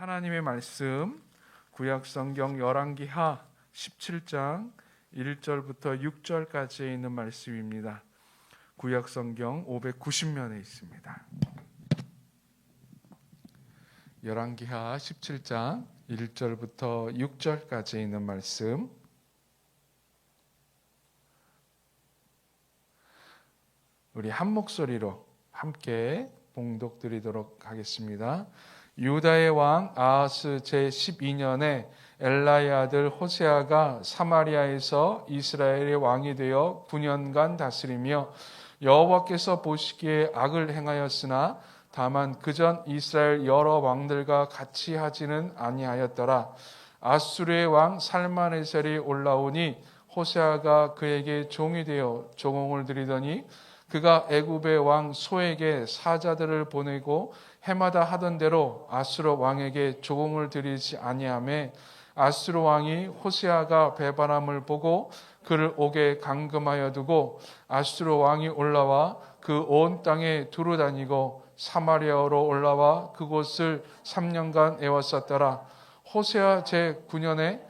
하나님의 말씀 구약성경 열왕기하 17장 1절부터 6절까지에 있는 말씀입니다. 구약성경 590면에 있습니다. 열왕기하 17장 1절부터 6절까지 있는 말씀, 우리 한 목소리로 함께 봉독드리도록 하겠습니다. 유다의 왕 아하스 제12년에 엘라의 아들 호세아가 사마리아에서 이스라엘의 왕이 되어 9년간 다스리며 여호와께서 보시기에 악을 행하였으나 다만 그전 이스라엘 여러 왕들과 같이 하지는 아니하였더라. 아수르의 왕 살마네셀이 올라오니 호세아가 그에게 종이 되어 조공을 드리더니 그가 애굽의 왕 소에게 사자들을 보내고 해마다 하던 대로 아수르 왕에게 조공을 드리지 아니하매 아수르 왕이 호세아가 배반함을 보고 그를 옥에 감금하여 두고 아수르 왕이 올라와 그 온 땅에 두루 다니고 사마리아로 올라와 그곳을 3년간 애워쌌더라. 호세아 제9년에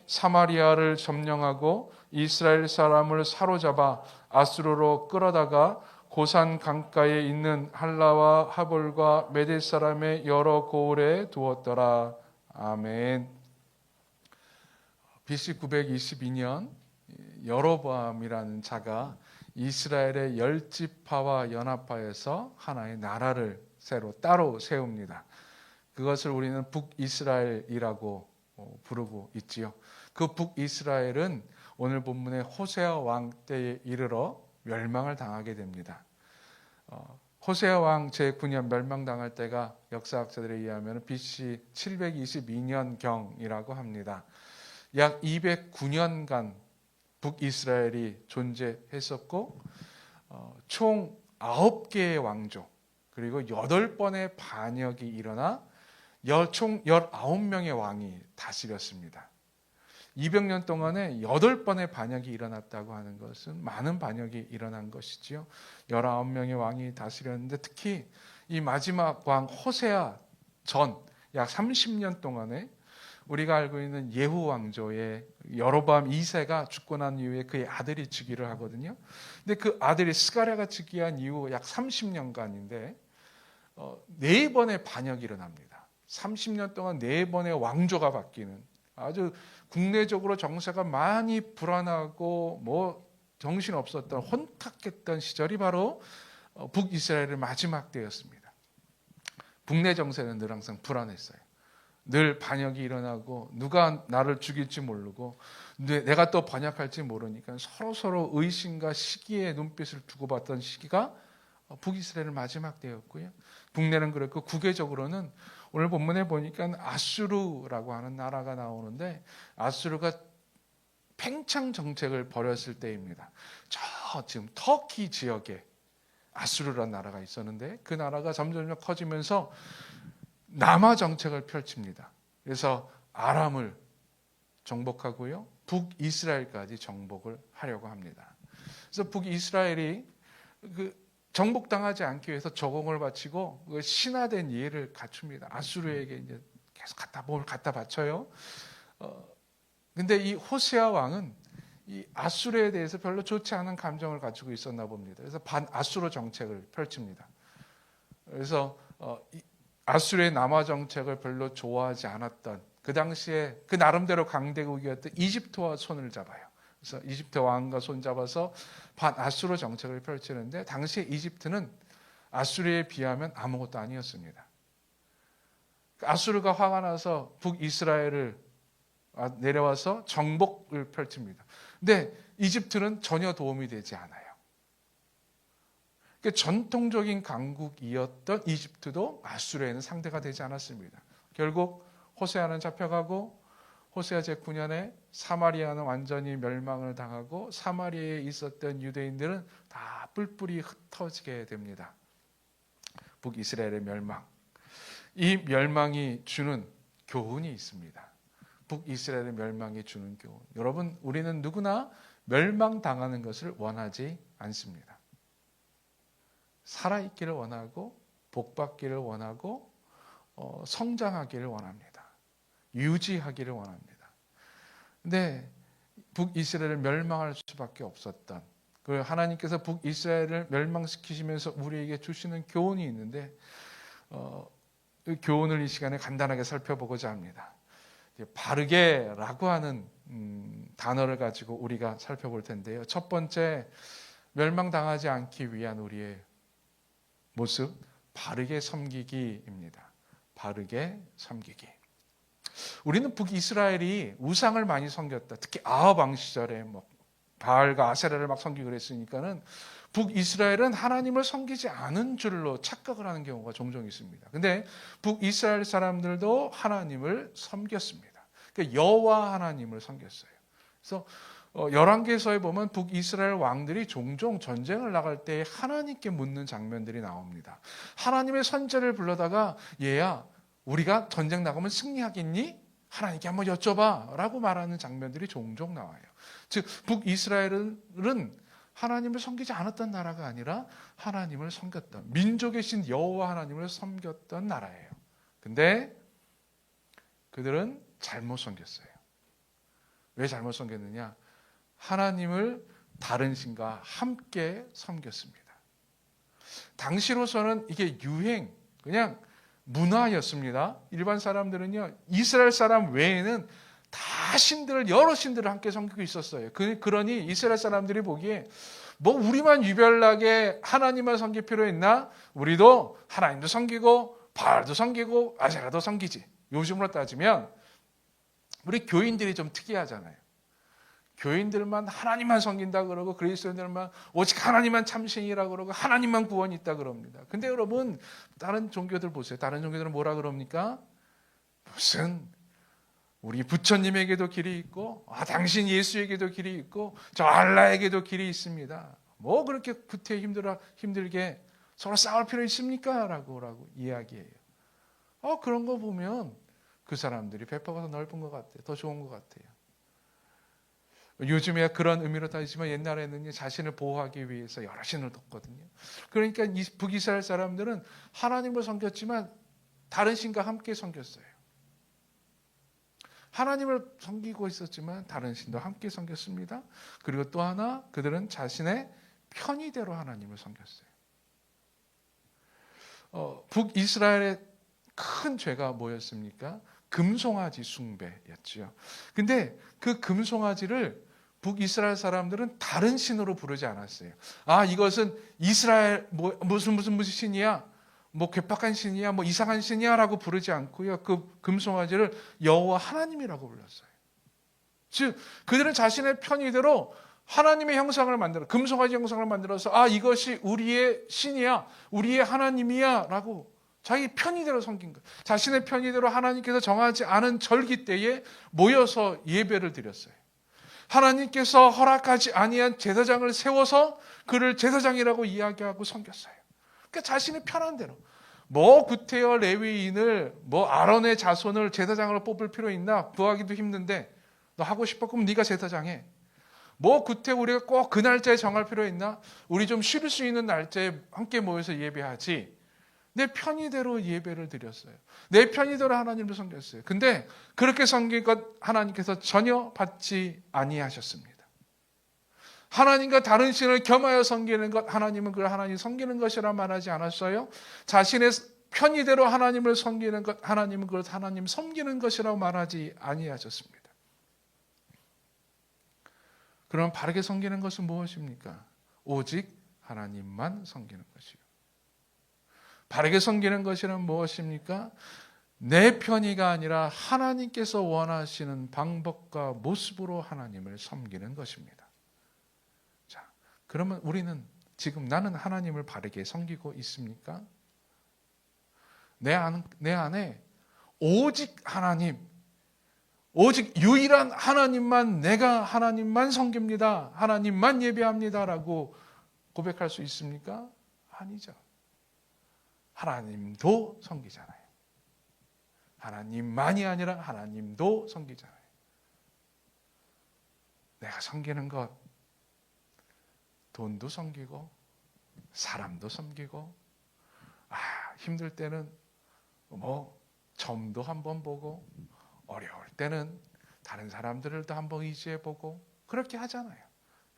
사마리아를 점령하고 이스라엘 사람을 사로잡아 아수르로 끌어다가 고산 강가에 있는 할라와 하볼과 메대 사람의 여러 고을에 두었더라. 아멘. BC 922년 여로보암이라는 자가 이스라엘의 10지파와 연합하여서 하나의 나라를 새로 따로 세웁니다. 그것을 우리는 북이스라엘이라고 부르고 있지요. 그 북이스라엘은 오늘 본문의 호세아 왕 때에 이르러 멸망을 당하게 됩니다. 호세아 왕 제9년 멸망당할 때가 역사학자들에 의하면 BC 722년경이라고 합니다. 약 209년간 북이스라엘이 존재했었고 총 9개의 왕족 그리고 8번의 반역이 일어나 총 19명의 왕이 다스렸습니다. 200년 동안에 8번의 반역이 일어났다고 하는 것은 많은 반역이 일어난 것이지요. 19명의 왕이 다스렸는데 특히 이 마지막 왕 호세아 전 약 30년 동안에 우리가 알고 있는 예후 왕조의 여로보암 2세가 죽고 난 이후에 그의 아들이 즉위를 하거든요. 근데 그 아들이 스가랴가 즉위한 이후 약 30년간인데 4번의 반역이 일어납니다. 30년 동안 4번의 왕조가 바뀌는 아주 국내적으로 정세가 많이 불안하고 정신없었던 혼탁했던 시절이 바로 북이스라엘의 마지막 때였습니다. 국내 정세는 늘 항상 불안했어요. 늘 반역이 일어나고 누가 나를 죽일지 모르고 내가 또 번역할지 모르니까 서로 의심과 시기의 눈빛을 주고받던 시기가 북이스라엘의 마지막 때였고요. 국내는 그렇고 국외적으로는 오늘 본문에 보니까 아수르라고 하는 나라가 나오는데 아수르가 팽창 정책을 벌였을 때입니다. 지금 터키 지역에 아수르라는 나라가 있었는데 그 나라가 점점 커지면서 남하 정책을 펼칩니다. 그래서 아람을 정복하고요. 북이스라엘까지 정복을 하려고 합니다. 그래서 북이스라엘이 정복당하지 않기 위해서 조공을 바치고 신화된 예를 갖춥니다. 아수르에게 이제 계속 뭘 갖다 바쳐요. 근데 이 호세아 왕은 이 아수르에 대해서 별로 좋지 않은 감정을 가지고 있었나 봅니다. 그래서 반아수르 정책을 펼칩니다. 그래서 아수르의 남하 정책을 별로 좋아하지 않았던 그 당시에 그 나름대로 강대국이었던 이집트와 손을 잡아요. 그래서 이집트 왕과 손잡아서 반아수르 정책을 펼치는데 당시에 이집트는 아수르에 비하면 아무것도 아니었습니다. 아수르가 화가 나서 북이스라엘을 내려와서 정복을 펼칩니다. 근데 이집트는 전혀 도움이 되지 않아요. 전통적인 강국이었던 이집트도 아수르에는 상대가 되지 않았습니다. 결국 호세아는 잡혀가고 호세아 제9년에 사마리아는 완전히 멸망을 당하고 사마리아에 있었던 유대인들은 다 뿔뿔이 흩어지게 됩니다. 북이스라엘의 멸망. 이 멸망이 주는 교훈이 있습니다. 북이스라엘의 멸망이 주는 교훈. 여러분, 우리는 누구나 멸망당하는 것을 원하지 않습니다. 살아있기를 원하고 복받기를 원하고 성장하기를 원합니다. 유지하기를 원합니다. 근데 북이스라엘을 멸망할 수밖에 없었던, 그 하나님께서 북이스라엘을 멸망시키시면서 우리에게 주시는 교훈이 있는데 그 교훈을 이 시간에 간단하게 살펴보고자 합니다. 바르게라고 하는 단어를 가지고 우리가 살펴볼 텐데요. 첫 번째, 멸망당하지 않기 위한 우리의 모습, 바르게 섬기기입니다. 바르게 섬기기. 우리는 북이스라엘이 우상을 많이 섬겼다. 특히 아합 왕 시절에 바알과 아세라를 막 섬기고 그랬으니까는 북이스라엘은 하나님을 섬기지 않은 줄로 착각을 하는 경우가 종종 있습니다. 근데 북이스라엘 사람들도 하나님을 섬겼습니다. 그러니까 여호와 하나님을 섬겼어요. 그래서 열왕기서에 보면 북이스라엘 왕들이 종종 전쟁을 나갈 때 하나님께 묻는 장면들이 나옵니다. 하나님의 선제를 불러다가 얘야, 우리가 전쟁 나가면 승리하겠니? 하나님께 한번 여쭤봐 라고 말하는 장면들이 종종 나와요. 즉 북이스라엘은 하나님을 섬기지 않았던 나라가 아니라 하나님을 섬겼던, 민족의 신 여호와 하나님을 섬겼던 나라예요. 근데 그들은 잘못 섬겼어요. 왜 잘못 섬겼느냐? 하나님을 다른 신과 함께 섬겼습니다. 당시로서는 이게 유행, 그냥 문화였습니다. 일반 사람들은요, 이스라엘 사람 외에는 다 신들을, 여러 신들을 함께 섬기고 있었어요. 그러니 이스라엘 사람들이 보기에 우리만 유별나게 하나님만 섬길 필요 있나? 우리도 하나님도 섬기고 바알도 섬기고 아세라도 섬기지. 요즘으로 따지면 우리 교인들이 좀 특이하잖아요. 교인들만 하나님만 섬긴다 그러고 그리스도인들만 오직 하나님만 참신이라 그러고 하나님만 구원이 있다 그럽니다. 근데 여러분, 다른 종교들 보세요. 다른 종교들은 뭐라 그럽니까? 무슨 우리 부처님에게도 길이 있고 당신 예수에게도 길이 있고 저 알라에게도 길이 있습니다. 그렇게 구태 힘들게 서로 싸울 필요 있습니까? 라고 이야기해요. 그런 거 보면 그 사람들이 배포가 더 넓은 것 같아요. 더 좋은 것 같아요. 요즘에 그런 의미로 따지지만 옛날에는 자신을 보호하기 위해서 여러 신을 뒀거든요. 그러니까 이 북이스라엘 사람들은 하나님을 섬겼지만 다른 신과 함께 섬겼어요. 하나님을 섬기고 있었지만 다른 신도 함께 섬겼습니다. 그리고 또 하나, 그들은 자신의 편의대로 하나님을 섬겼어요. 북이스라엘의 큰 죄가 뭐였습니까? 금송아지 숭배였지요. 근데 그 금송아지를 북이스라엘 사람들은 다른 신으로 부르지 않았어요. 이것은 이스라엘 무슨 신이야? 괴팍한 신이야? 이상한 신이야? 라고 부르지 않고요. 그 금송아지를 여호와 하나님이라고 불렀어요. 즉 그들은 자신의 편의대로 하나님의 형상을 만들어, 금송아지 형상을 만들어서 이것이 우리의 신이야, 우리의 하나님이야 라고 자기 편의대로 섬긴 거예요. 자신의 편의대로 하나님께서 정하지 않은 절기 때에 모여서 예배를 드렸어요. 하나님께서 허락하지 아니한 제사장을 세워서 그를 제사장이라고 이야기하고 섬겼어요. 그러니까 자신의 편한 대로. 구태여 레위인을 아론의 자손을 제사장으로 뽑을 필요 있나? 구하기도 힘든데 너 하고 싶어? 그럼 네가 제사장 해. 구태 우리가 꼭 그 날짜에 정할 필요 있나? 우리 좀 쉴 수 있는 날짜에 함께 모여서 예배하지. 내 편의대로 예배를 드렸어요. 내 편의대로 하나님을 섬겼어요. 근데 그렇게 섬긴 것 하나님께서 전혀 받지 아니하셨습니다. 하나님과 다른 신을 겸하여 섬기는 것, 하나님은 그걸 하나님 섬기는 것이라 말하지 않았어요. 자신의 편의대로 하나님을 섬기는 것, 하나님은 그걸 하나님 섬기는 것이라고 말하지 아니하셨습니다. 그럼 바르게 섬기는 것은 무엇입니까? 오직 하나님만 섬기는 것이요. 바르게 섬기는 것이란 무엇입니까? 내 편의가 아니라 하나님께서 원하시는 방법과 모습으로 하나님을 섬기는 것입니다. 자, 그러면 우리는 지금 나는 하나님을 바르게 섬기고 있습니까? 내 안에 오직 하나님, 오직 유일한 하나님만, 내가 하나님만 섬깁니다, 하나님만 예배합니다라고 고백할 수 있습니까? 아니죠. 하나님도 섬기잖아요. 하나님만이 아니라 하나님도 섬기잖아요. 내가 섬기는 것, 돈도 섬기고 사람도 섬기고 힘들 때는 점도 한번 보고 어려울 때는 다른 사람들을 또 한번 의지해 보고 그렇게 하잖아요.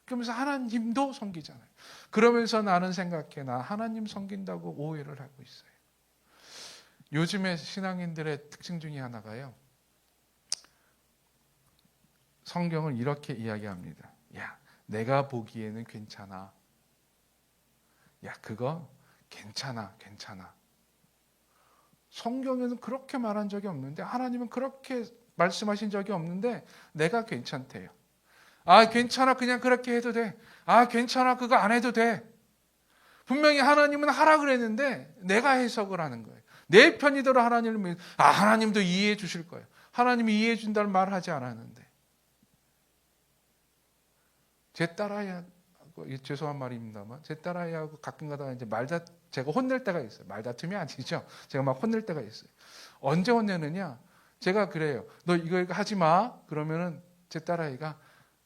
그러면서 하나님도 섬기잖아요. 그러면서 나는 생각해, 나 하나님 섬긴다고 오해를 하고 있어요. 요즘에 신앙인들의 특징 중에 하나가요, 성경을 이렇게 이야기합니다. 야, 내가 보기에는 괜찮아. 야, 그거 괜찮아. 성경에는 그렇게 말한 적이 없는데, 하나님은 그렇게 말씀하신 적이 없는데 내가 괜찮대요. 아, 괜찮아. 그냥 그렇게 해도 돼. 아, 괜찮아. 그거 안 해도 돼. 분명히 하나님은 하라 그랬는데 내가 해석을 하는 거예요. 내 편의대로 하나님을 하나님도 이해해 주실 거예요. 하나님이 이해해 준다는 말을 하지 않았는데. 제 딸아이하고, 죄송한 말입니다만, 제 딸아이하고 가끔 가다가 이제 제가 혼낼 때가 있어요. 말다툼이 아니죠. 제가 막 혼낼 때가 있어요. 언제 혼내느냐? 제가 그래요. 너 이거 하지 마. 그러면은 제 딸아이가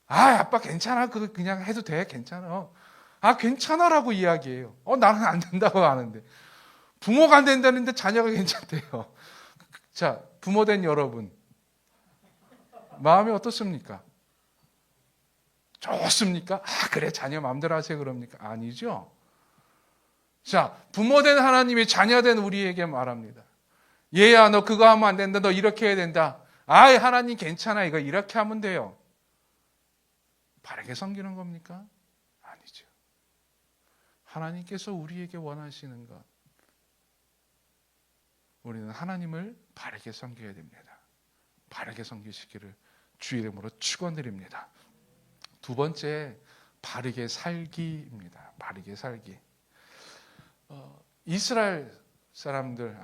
아빠 괜찮아. 그거 그냥 해도 돼. 괜찮아. 괜찮아라고 이야기해요. 나는 안 된다고 하는데. 부모가 안 된다는데 자녀가 괜찮대요. 자, 부모 된 여러분, 마음이 어떻습니까? 좋습니까? 그래, 자녀 마음대로 하세요. 그럽니까? 아니죠. 자, 부모 된 하나님이 자녀 된 우리에게 말합니다. 얘야, 너 그거 하면 안 된다. 너 이렇게 해야 된다. 하나님 괜찮아. 이거 이렇게 하면 돼요. 바르게 섬기는 겁니까? 아니죠. 하나님께서 우리에게 원하시는 것, 우리는 하나님을 바르게 섬겨야 됩니다. 바르게 섬기시기를 주 이름으로 축원드립니다. 두 번째, 바르게 살기입니다. 바르게 살기. 이스라엘 사람들,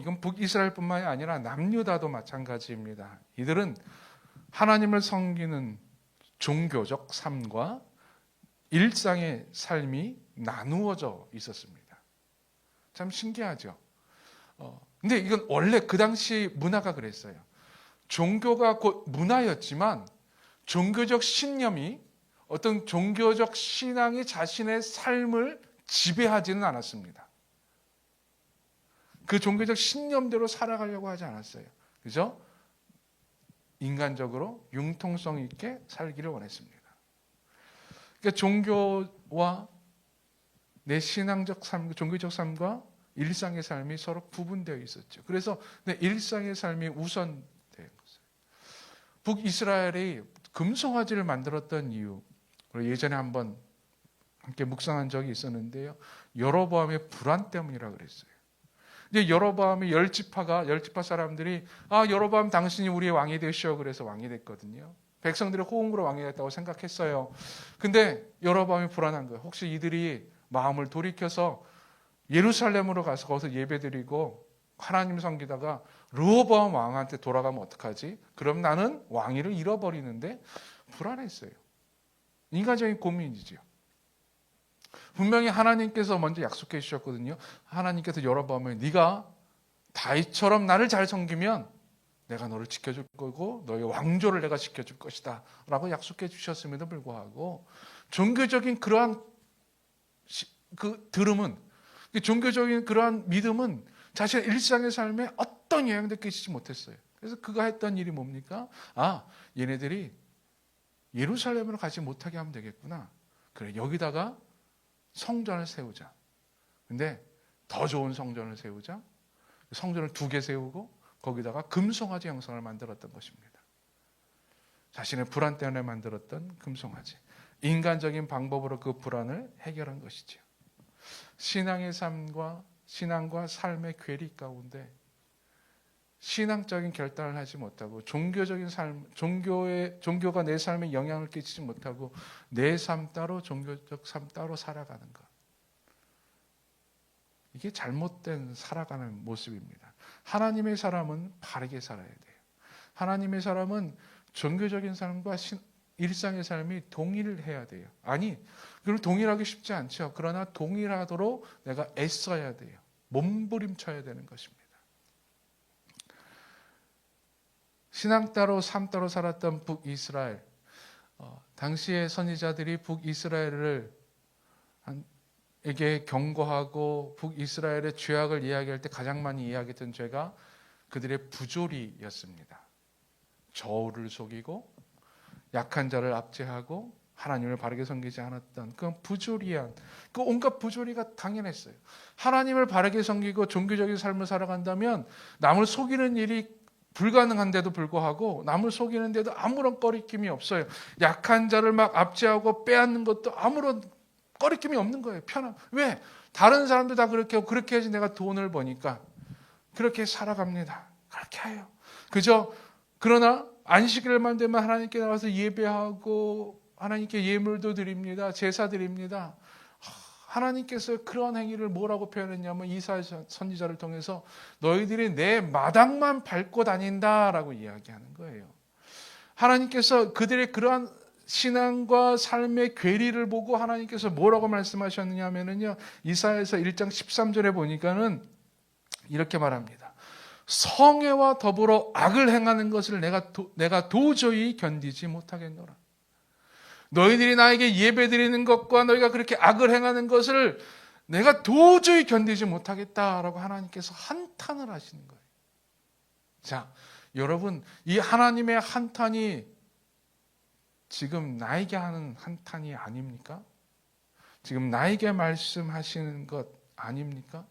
이건 북이스라엘뿐만이 아니라 남유다도 마찬가지입니다. 이들은 하나님을 섬기는 종교적 삶과 일상의 삶이 나누어져 있었습니다. 참 신기하죠. 근데 이건 원래 그 당시 문화가 그랬어요. 종교가 곧 문화였지만 종교적 신념이, 어떤 종교적 신앙이 자신의 삶을 지배하지는 않았습니다. 그 종교적 신념대로 살아가려고 하지 않았어요. 그죠? 인간적으로 융통성 있게 살기를 원했습니다. 그러니까 종교와 내 신앙적 삶, 종교적 삶과 일상의 삶이 서로 구분되어 있었죠. 그래서 내 일상의 삶이 우선된 거예요. 북이스라엘이 금송아지를 만들었던 이유, 예전에 한번 함께 묵상한 적이 있었는데요. 여로보암의 불안 때문이라 그랬어요. 이제 여로보암이 열지파 사람들이 여로보암 당신이 우리의 왕이 되시오. 그래서 왕이 됐거든요. 백성들의 호응으로 왕이 됐다고 생각했어요. 근데 여로보암이 불안한 거예요. 혹시 이들이 마음을 돌이켜서 예루살렘으로 가서 거기서 예배드리고 하나님 섬기다가 르호보암 왕한테 돌아가면 어떡하지? 그럼 나는 왕위를 잃어버리는데 불안했어요. 인간적인 고민이죠. 분명히 하나님께서 먼저 약속해 주셨거든요. 하나님께서 여로보암을 네가 다윗처럼 나를 잘 섬기면 내가 너를 지켜줄 거고 너의 왕조를 내가 지켜줄 것이다 라고 약속해 주셨음에도 불구하고 종교적인 그러한 들음은, 종교적인 그러한 믿음은 자신의 일상의 삶에 어떤 영향도 끼치지 못했어요. 그래서 그가 했던 일이 뭡니까? 얘네들이 예루살렘으로 가지 못하게 하면 되겠구나. 그래, 여기다가 성전을 세우자. 근데 더 좋은 성전을 세우자. 성전을 2개 세우고 거기다가 금송아지 형상을 만들었던 것입니다. 자신의 불안 때문에 만들었던 금송아지. 인간적인 방법으로 그 불안을 해결한 것이죠. 신앙의 삶과 신앙과 삶의 괴리 가운데 신앙적인 결단을 하지 못하고 종교적인 삶, 종교가 내 삶에 영향을 끼치지 못하고 내 삶 따로 종교적 삶 따로 살아가는 것. 이게 잘못된 살아가는 모습입니다. 하나님의 사람은 바르게 살아야 돼요. 하나님의 사람은 종교적인 삶과 일상의 삶이 동일해야 돼요. 그럼 동일하기 쉽지 않죠. 그러나 동일하도록 내가 애써야 돼요. 몸부림쳐야 되는 것입니다. 신앙 따로 삶 따로 살았던 북이스라엘, 당시의 선지자들이 북이스라엘에게 경고하고 북이스라엘의 죄악을 이야기할 때 가장 많이 이야기했던 죄가 그들의 부조리였습니다. 저울을 속이고 약한 자를 압제하고 하나님을 바르게 섬기지 않았던 그 부조리한 그 온갖 부조리가 당연했어요. 하나님을 바르게 섬기고 종교적인 삶을 살아간다면 남을 속이는 일이 불가능한데도 불구하고 남을 속이는데도 아무런 꺼리낌이 없어요. 약한 자를 막 압제하고 빼앗는 것도 아무런 꺼리낌이 없는 거예요. 편한. 왜? 다른 사람들 다 그렇게 하고 그렇게 해야지 내가 돈을 버니까 그렇게 살아갑니다. 그렇게 해요. 그죠? 그러나 안식일만 되면 하나님께 나와서 예배하고 하나님께 예물도 드립니다. 제사 드립니다. 하나님께서 그런 행위를 뭐라고 표현했냐면 이사야 선지자를 통해서 너희들이 내 마당만 밟고 다닌다라고 이야기하는 거예요. 하나님께서 그들의 그러한 신앙과 삶의 괴리를 보고 하나님께서 뭐라고 말씀하셨느냐 하면은요, 이사야서 1장 13절에 보니까는 이렇게 말합니다. 성애와 더불어 악을 행하는 것을 내가 도저히 견디지 못하겠노라. 너희들이 나에게 예배드리는 것과 너희가 그렇게 악을 행하는 것을 내가 도저히 견디지 못하겠다라고 하나님께서 한탄을 하시는 거예요. 자, 여러분, 이 하나님의 한탄이 지금 나에게 하는 한탄이 아닙니까? 지금 나에게 말씀하시는 것 아닙니까?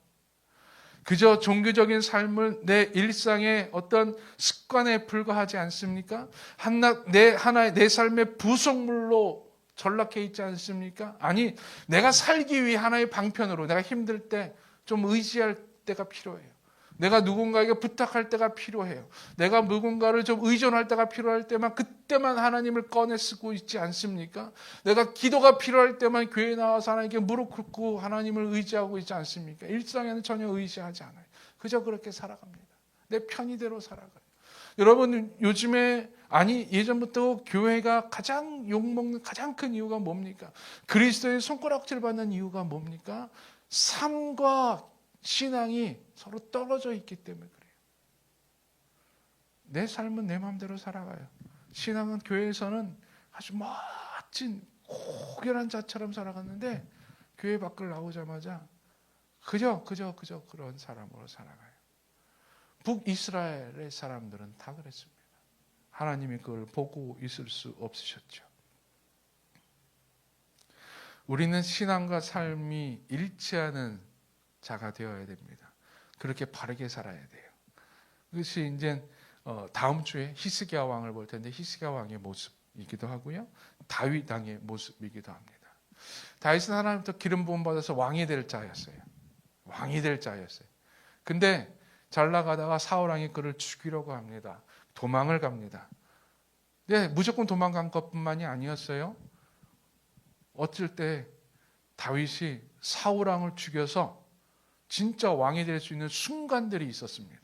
그저 종교적인 삶을 내 일상의 어떤 습관에 불과하지 않습니까? 내 삶의 부속물로 전락해 있지 않습니까? 아니, 내가 살기 위해 하나의 방편으로 내가 힘들 때 좀 의지할 때가 필요해요. 내가 누군가에게 부탁할 때가 필요해요. 내가 누군가를 좀 의존할 때가 필요할 때만 그때만 하나님을 꺼내 쓰고 있지 않습니까? 내가 기도가 필요할 때만 교회에 나와서 하나님께 무릎 꿇고 하나님을 의지하고 있지 않습니까? 일상에는 전혀 의지하지 않아요. 그저 그렇게 살아갑니다. 내 편의대로 살아가요. 여러분, 요즘에 예전부터 교회가 가장 욕먹는 가장 큰 이유가 뭡니까? 그리스도의 손가락질 받는 이유가 뭡니까? 삶과 신앙이 서로 떨어져 있기 때문에 그래요. 내 삶은 내 마음대로 살아가요. 신앙은 교회에서는 아주 멋진 고결한 자처럼 살아갔는데 교회 밖을 나오자마자 그저 그런 사람으로 살아가요. 북이스라엘의 사람들은 다 그랬습니다. 하나님이 그걸 보고 있을 수 없으셨죠. 우리는 신앙과 삶이 일치하는 자가 되어야 됩니다. 그렇게 바르게 살아야 돼요. 그것이 이제 다음 주에 히스기야 왕을 볼 텐데 히스기야 왕의 모습이기도 하고요. 다윗 왕의 모습이기도 합니다. 다윗은 하나님부터 기름 부음 받아서 왕이 될 자였어요. 왕이 될 자였어요. 근데 잘 나가다가 사울 왕이 그를 죽이려고 합니다. 도망을 갑니다. 네, 무조건 도망간 것뿐만이 아니었어요. 어쩔 때 다윗이 사울 왕을 죽여서 진짜 왕이 될 수 있는 순간들이 있었습니다.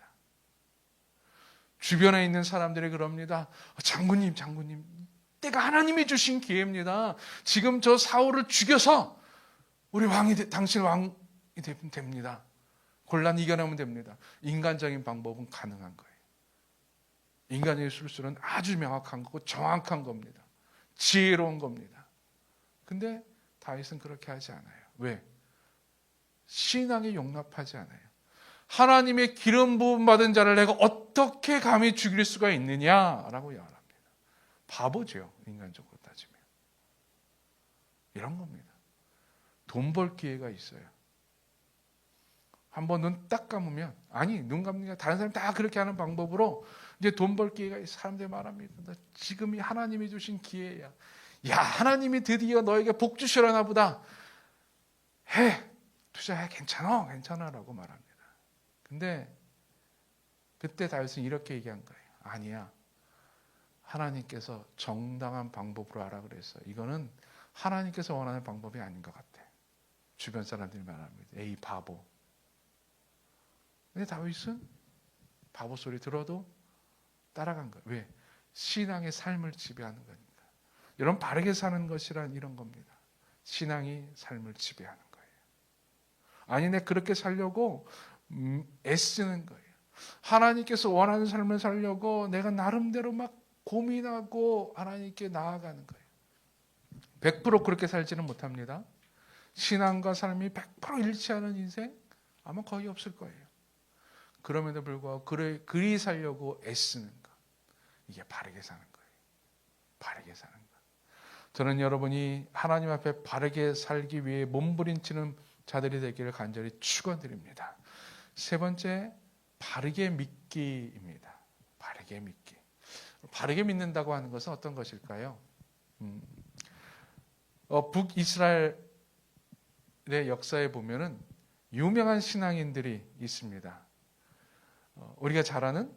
주변에 있는 사람들이 그럽니다. 장군님, 때가 하나님이 주신 기회입니다. 지금 저 사울을 죽여서 우리 당신 왕이 되면 됩니다. 곤란 이겨내면 됩니다. 인간적인 방법은 가능한 거예요. 인간의 술수는 아주 명확한 거고 정확한 겁니다. 지혜로운 겁니다. 근데 다윗은 그렇게 하지 않아요. 왜? 신앙이 용납하지 않아요. 하나님의 기름 부음 받은 자를 내가 어떻게 감히 죽일 수가 있느냐라고 말합니다. 바보죠, 인간적으로 따지면. 이런 겁니다. 돈 벌 기회가 있어요. 한번 눈 딱 감으면 눈 감는 게 다른 사람 다 그렇게 하는 방법으로 이제 돈 벌 기회가 있어. 사람들이 말합니다. 지금이 하나님이 주신 기회야. 야, 하나님이 드디어 너에게 복 주시려나 보다. 투자해. 괜찮아라고 말합니다. 근데 그때 다윗은 이렇게 얘기한 거예요. 아니야. 하나님께서 정당한 방법으로 하라 그랬어. 이거는 하나님께서 원하는 방법이 아닌 것 같아. 주변 사람들이 말합니다. 에이, 바보. 근데 다윗은 바보 소리 들어도 따라간 거예요. 왜? 신앙의 삶을 지배하는 거니까. 여러분, 바르게 사는 것이란 이런 겁니다. 신앙이 삶을 지배하는 거예요. 내 그렇게 살려고 애쓰는 거예요. 하나님께서 원하는 삶을 살려고 내가 나름대로 막 고민하고 하나님께 나아가는 거예요. 100% 그렇게 살지는 못합니다. 신앙과 삶이 100% 일치하는 인생 아마 거의 없을 거예요. 그럼에도 불구하고 그리 살려고 애쓰는 것. 이게 바르게 사는 거예요. 바르게 사는 것. 저는 여러분이 하나님 앞에 바르게 살기 위해 몸부림치는 자들이 되기를 간절히 축원드립니다. 세 번째, 바르게 믿기입니다. 바르게 믿기. 바르게 믿는다고 하는 것은 어떤 것일까요? 북이스라엘의 역사에 보면은 유명한 신앙인들이 있습니다. 우리가 잘 아는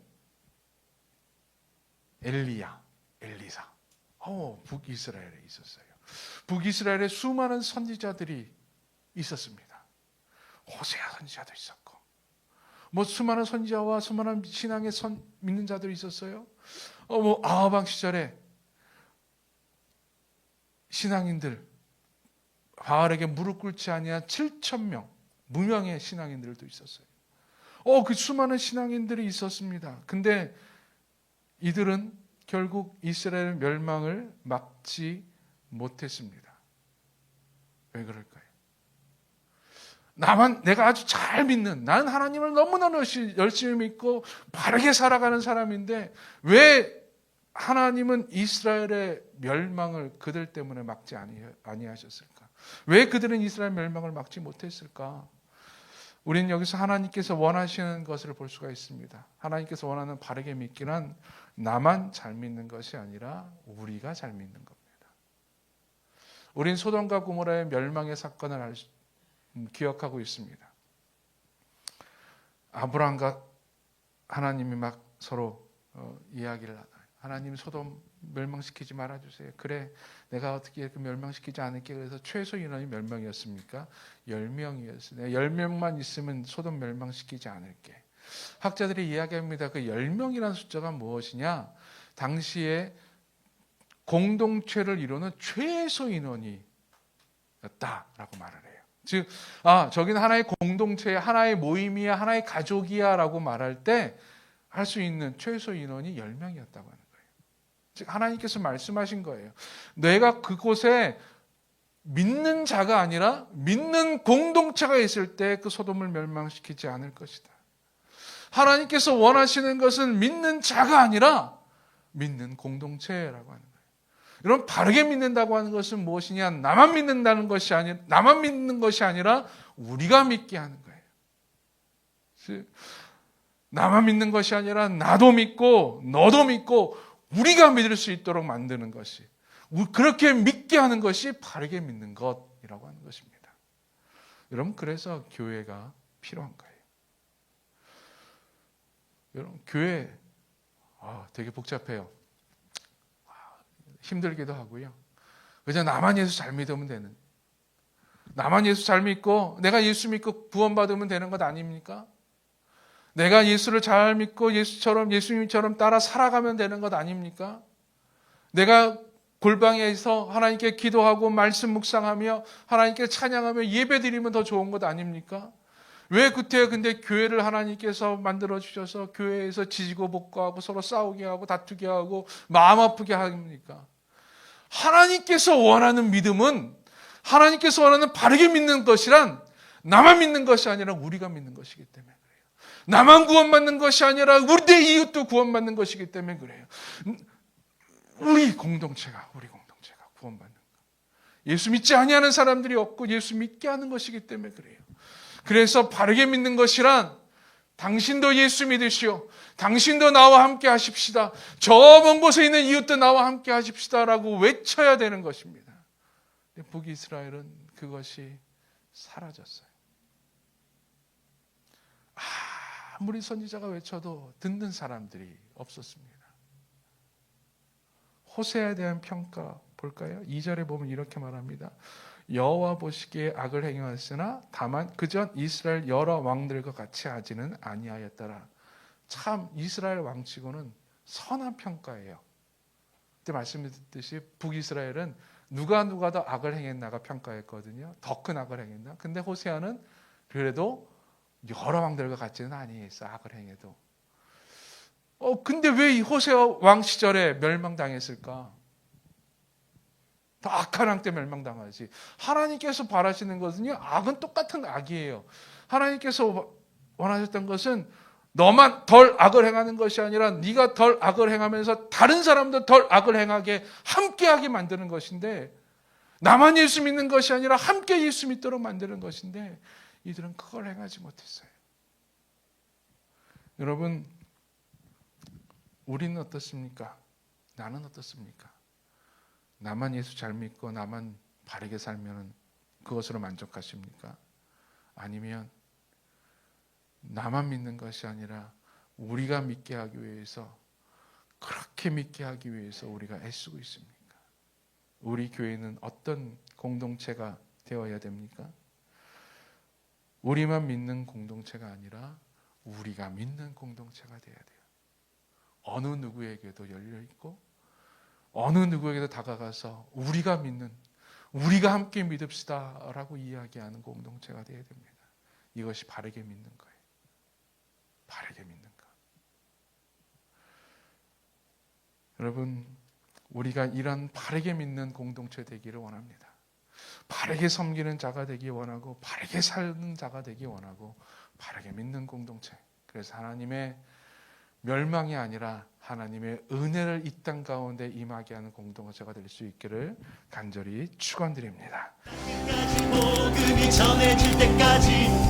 엘리야, 엘리사. 북이스라엘에 있었어요. 북이스라엘에 수많은 선지자들이 있었습니다. 호세아 선지자도 있었고, 수많은 선지자와 수많은 신앙의 믿는 자들이 있었어요. 아하방 시절에 신앙인들, 바알에게 무릎 꿇지 아니한 7,000명 무명의 신앙인들도 있었어요. 그 수많은 신앙인들이 있었습니다. 근데 이들은 결국 이스라엘 멸망을 막지 못했습니다. 왜 그럴까요? 내가 아주 잘 믿는, 난 하나님을 너무나 열심히 믿고 바르게 살아가는 사람인데 왜 하나님은 이스라엘의 멸망을 그들 때문에 막지 아니하셨을까? 왜 그들은 이스라엘 멸망을 막지 못했을까? 우리는 여기서 하나님께서 원하시는 것을 볼 수가 있습니다. 하나님께서 원하는 바르게 믿기란 나만 잘 믿는 것이 아니라 우리가 잘 믿는 겁니다. 우린 소돔과 고모라의 멸망의 사건을 기억하고 있습니다. 아브라함과 하나님이 막 서로 이야기를 하나요. 하나님 소돔 멸망시키지 말아주세요. 그래, 내가 어떻게 이렇게 멸망시키지 않을게. 그래서 최소 인원이 몇 명이었습니까? 10명이었어요. 10명만 있으면 소돔 멸망시키지 않을게. 학자들이 이야기합니다. 그 10명이라는 숫자가 무엇이냐? 당시에 공동체를 이루는 최소 인원이었다라고 말을 해요. 즉, 저기는 하나의 공동체, 하나의 모임이야, 하나의 가족이야 라고 말할 때 할 수 있는 최소 인원이 10명이었다고 하는 거예요. 즉, 하나님께서 말씀하신 거예요. 내가 그곳에 믿는 자가 아니라 믿는 공동체가 있을 때 그 소돔을 멸망시키지 않을 것이다. 하나님께서 원하시는 것은 믿는 자가 아니라 믿는 공동체라고 하는 거예요. 여러분, 바르게 믿는다고 하는 것은 무엇이냐? 나만 믿는 것이 아니라 우리가 믿게 하는 거예요. 나만 믿는 것이 아니라 나도 믿고 너도 믿고 우리가 믿을 수 있도록 만드는 것이, 그렇게 믿게 하는 것이 바르게 믿는 것이라고 하는 것입니다. 여러분, 그래서 교회가 필요한 거예요. 여러분, 교회 되게 복잡해요. 힘들기도 하고요. 그저 나만 예수 잘 믿으면 되는, 나만 예수 잘 믿고 내가 예수 믿고 구원받으면 되는 것 아닙니까? 내가 예수를 잘 믿고 예수님처럼 따라 살아가면 되는 것 아닙니까? 내가 골방에서 하나님께 기도하고 말씀 묵상하며 하나님께 찬양하며 예배드리면 더 좋은 것 아닙니까? 왜 근데 교회를 하나님께서 만들어 주셔서 교회에서 지지고 볶고하고 서로 싸우게 하고 다투게 하고 마음 아프게 합니까? 하나님께서 원하는 믿음은, 하나님께서 원하는 바르게 믿는 것이란 나만 믿는 것이 아니라 우리가 믿는 것이기 때문에 그래요. 나만 구원받는 것이 아니라 우리 내 이웃도 구원받는 것이기 때문에 그래요. 우리 공동체가 구원받는 것. 예수 믿지 아니하는 사람들이 없고 예수 믿게 하는 것이기 때문에 그래요. 그래서 바르게 믿는 것이란 당신도 예수 믿으시오, 당신도 나와 함께 하십시다, 저 먼 곳에 있는 이웃도 나와 함께 하십시다라고 외쳐야 되는 것입니다. 북이스라엘은 그것이 사라졌어요. 아무리 선지자가 외쳐도 듣는 사람들이 없었습니다. 호세아에 대한 평가 볼까요? 2절에 보면 이렇게 말합니다. 여호와 보시기에 악을 행하였으나 다만 그전 이스라엘 여러 왕들과 같이 하지는 아니하였더라. 참 이스라엘 왕치고는 선한 평가예요. 그때 말씀드렸듯이 북이스라엘은 누가 더 악을 행했나가 평가했거든요. 더 큰 악을 행했나? 근데 호세아는 그래도 여러 왕들과 같지는 아니했어, 악을 행해도. 근데 왜 이 호세아 왕 시절에 멸망당했을까? 더 악한 왕 때 멸망당하지. 하나님께서 바라시는 것은요, 악은 똑같은 악이에요. 하나님께서 원하셨던 것은 너만 덜 악을 행하는 것이 아니라 네가 덜 악을 행하면서 다른 사람도 덜 악을 행하게 함께하게 만드는 것인데, 나만 예수 믿는 것이 아니라 함께 예수 믿도록 만드는 것인데 이들은 그걸 행하지 못했어요. 여러분, 우리는 어떻습니까? 나는 어떻습니까? 나만 예수 잘 믿고 나만 바르게 살면 그것으로 만족하십니까? 아니면 나만 믿는 것이 아니라 우리가 믿게 하기 위해서, 그렇게 믿게 하기 위해서 우리가 애쓰고 있습니까? 우리 교회는 어떤 공동체가 되어야 됩니까? 우리만 믿는 공동체가 아니라 우리가 믿는 공동체가 되어야 돼요. 어느 누구에게도 열려있고 어느 누구에게도 다가가서 우리가 믿는, 우리가 함께 믿읍시다 라고 이야기하는 공동체가 되어야 됩니다. 이것이 바르게 믿는 거예요. 바르게 믿는 것. 여러분, 우리가 이런 바르게 믿는 공동체 되기를 원합니다. 바르게 섬기는 자가 되기 원하고, 바르게 사는 자가 되기 원하고, 바르게 믿는 공동체. 그래서 하나님의 멸망이 아니라 하나님의 은혜를 이 땅 가운데 임하게 하는 공동체가 될 수 있기를 간절히 축원드립니다. 복음이 전해질 때까지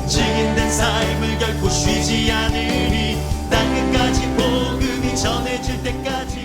증인된 삶을 결코 쉬지 않으리. 땅 끝까지 복음이 전해질 때까지